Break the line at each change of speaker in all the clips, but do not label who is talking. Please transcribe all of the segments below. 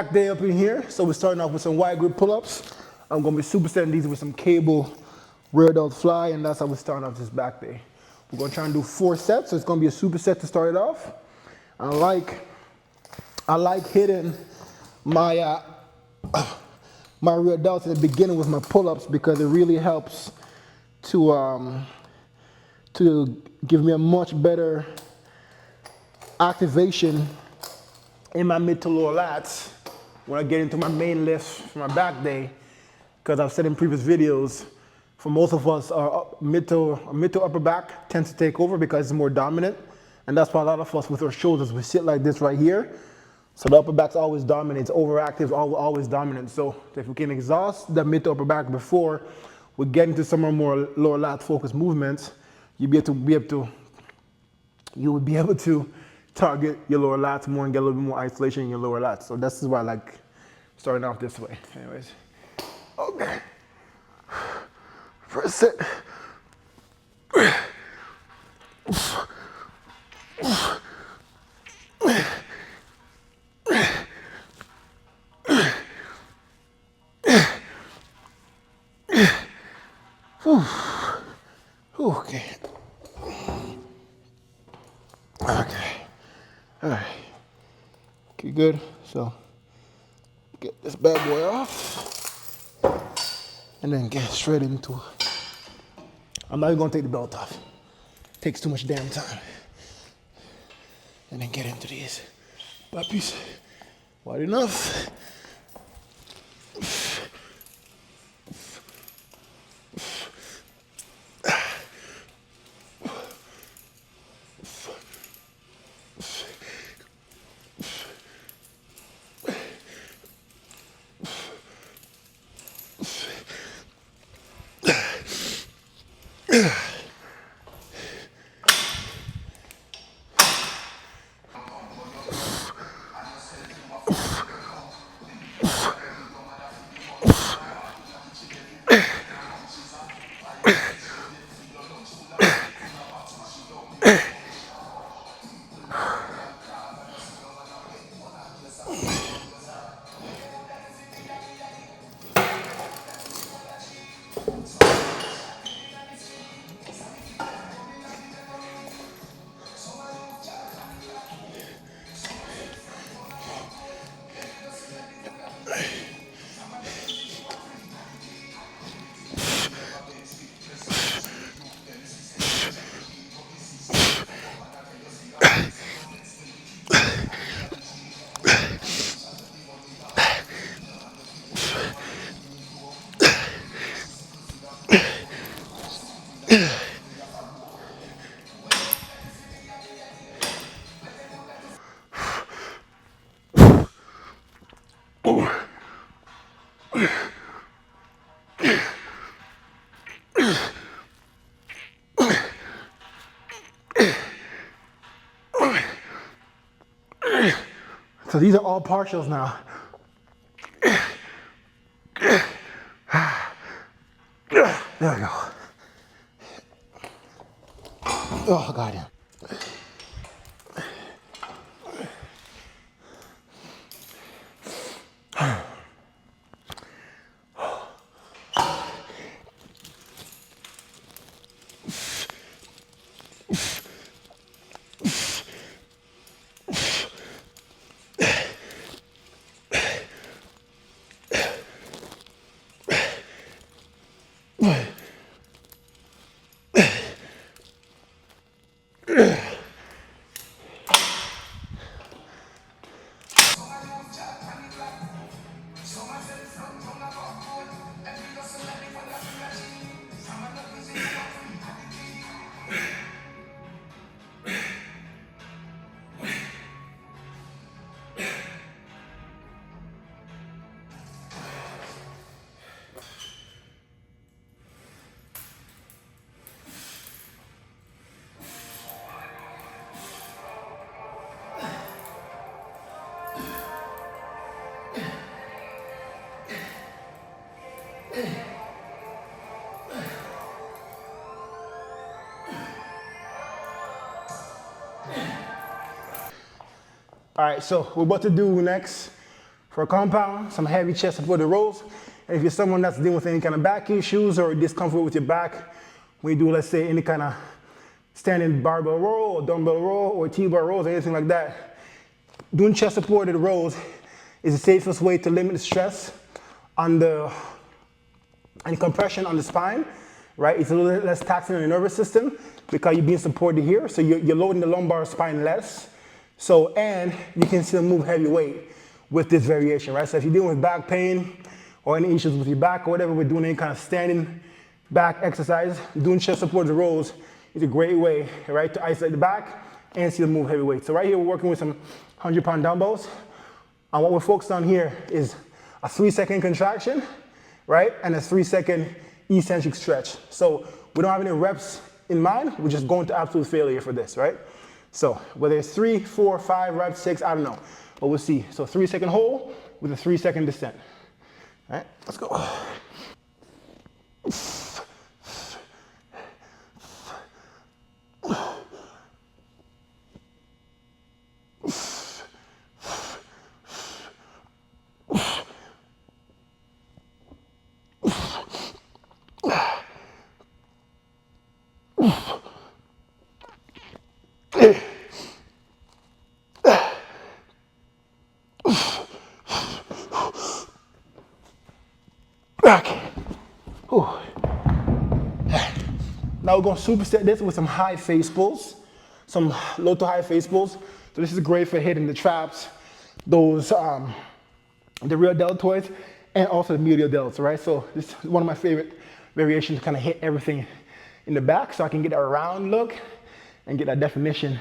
Back day up in here, so we're starting off with some wide grip pull-ups. I'm gonna be supersetting these with some cable rear delt fly, and that's how we're starting off this back day. We're gonna try and do 4 sets, so it's gonna be a superset to start it off. I like hitting my my rear delts in the beginning with my pull-ups because it really helps to give me a much better activation in my mid to lower lats when I get into my main lifts for my back day, because I've said in previous videos, for most of us, our mid to upper back tends to take over because it's more dominant, and that's why a lot of us with our shoulders, we sit like this right here, so the upper back's always dominant, it's overactive, always dominant. So if we can exhaust the mid to upper back before we get into some more lower lat focused movements, you would be able to target your lower lats more and get a little bit more isolation in your lower lats. So this is why I like starting off this way. Anyways, okay. First set. Okay. Okay. All right. Okay, good. So get this bad boy off and then get straight into it. I'm not even gonna take the belt off. It takes too much damn time. And then get into these puppies. Wide enough. So these are all partials now. There we go. Oh, goddamn. All right, so we're about to do next for a compound, some heavy chest supported rows. And if you're someone that's dealing with any kind of back issues or discomfort with your back, when you do, let's say, any kind of standing barbell row or dumbbell row or T-bar rows or anything like that, doing chest supported rows is the safest way to limit the stress on the and compression on the spine, right? It's a little less taxing on your nervous system because you're being supported here. So you're loading the lumbar spine less. So, and you can still move heavy weight with this variation, right? So if you're dealing with back pain or any issues with your back or whatever, we're doing any kind of standing back exercise, doing chest supported rows is a great way, right, to isolate the back and still move heavy weight. So right here, we're working with some 100-pound dumbbells. And what we're focused on here is a 3-second contraction, right? And a 3-second eccentric stretch. So we don't have any reps in mind. We're just going to absolute failure for this, right? So whether it's 3, 4, 5 reps, 6, I don't know. But we'll see. So 3-second hold with a 3-second descent. All right, let's go. Back. Whew. Now we're going to superset this with some high face pulls, some low to high face pulls. So this is great for hitting the traps, those the rear deltoids, and also the medial delts, right? So this is one of my favorite variations to kind of hit everything in the back, so I can get a round look and get that definition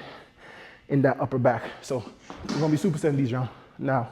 in that upper back. So we're going to be supersetting these now.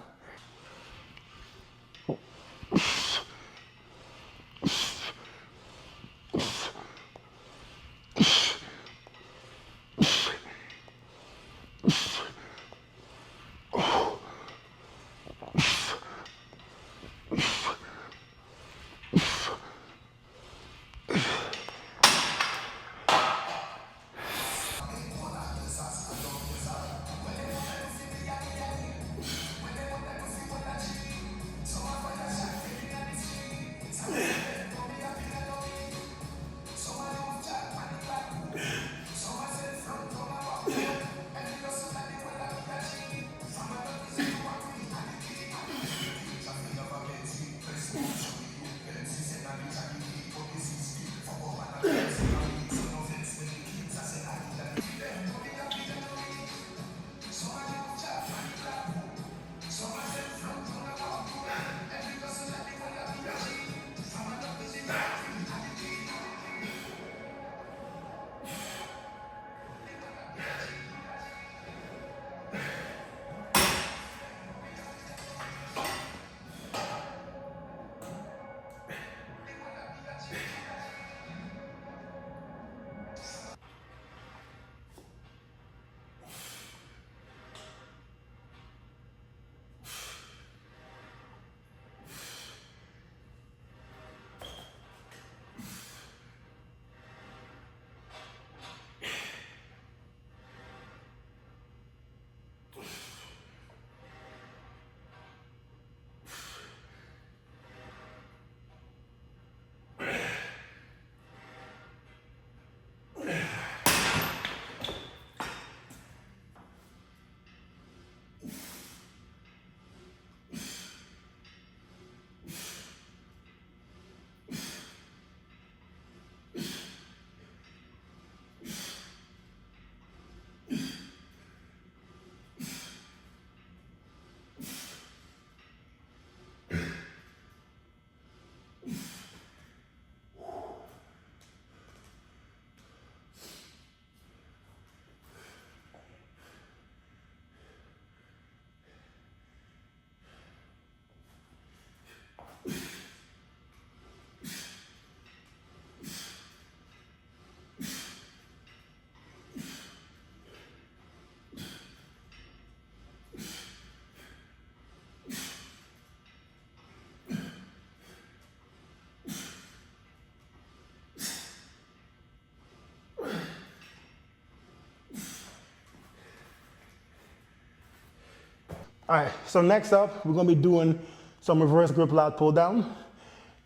All right, so next up, we're gonna be doing some reverse grip lat pull down.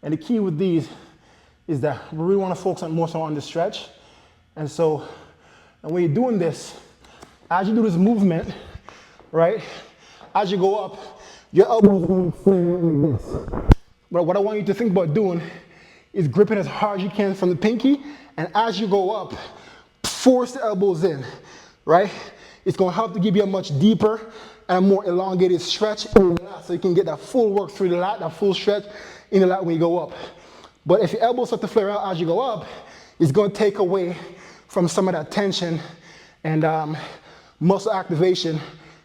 And the key with these is that we really wanna focus on more so on the stretch. And so, and when you're doing this, as you do this movement, right, as you go up, your elbows are going to flare out like this. But what I want you to think about doing is gripping as hard as you can from the pinky, and as you go up, force the elbows in, right? It's going to help to give you a much deeper and a more elongated stretch in the lat, so you can get that full work through the lat, that full stretch in the lat when you go up. But if your elbows start to flare out as you go up, it's going to take away from some of that tension and muscle activation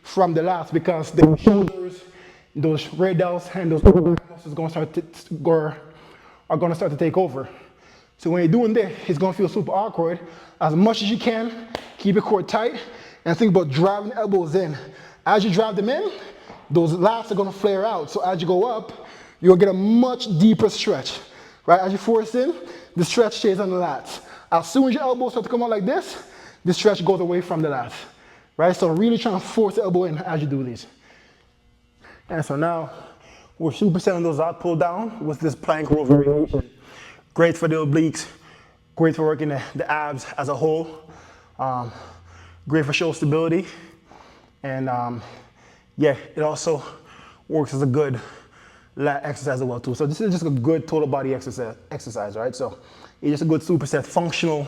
from the lats, because the shoulders, those radials, and those upper back muscles are going to start to take over. So when you're doing this, it's going to feel super awkward. As much as you can, keep your core tight, and think about driving the elbows in. As you drive them in, those lats are going to flare out. So as you go up, you'll get a much deeper stretch, right? As you force in, the stretch stays on the lats. As soon as your elbows start to come out like this, the stretch goes away from the lats, right? So really trying to force the elbow in as you do these. And so now we're supersetting those lat pull down with this plank row variation. Great for the obliques, great for working the abs as a whole, great for shoulder stability, and yeah, it also works as a good lat exercise as well too. So this is just a good total body exercise, right? So it's just a good superset functional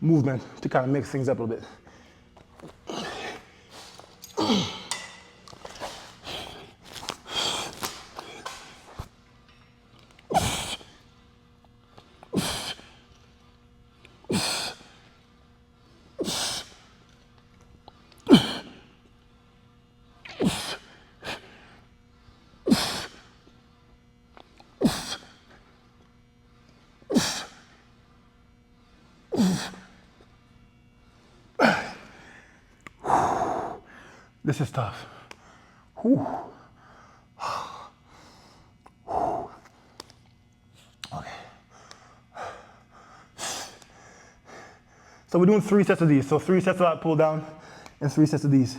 movement to kind of mix things up a little bit. This is tough. Whew. Okay. So we're doing 3 sets of these. So 3 sets of that pull down and 3 sets of these.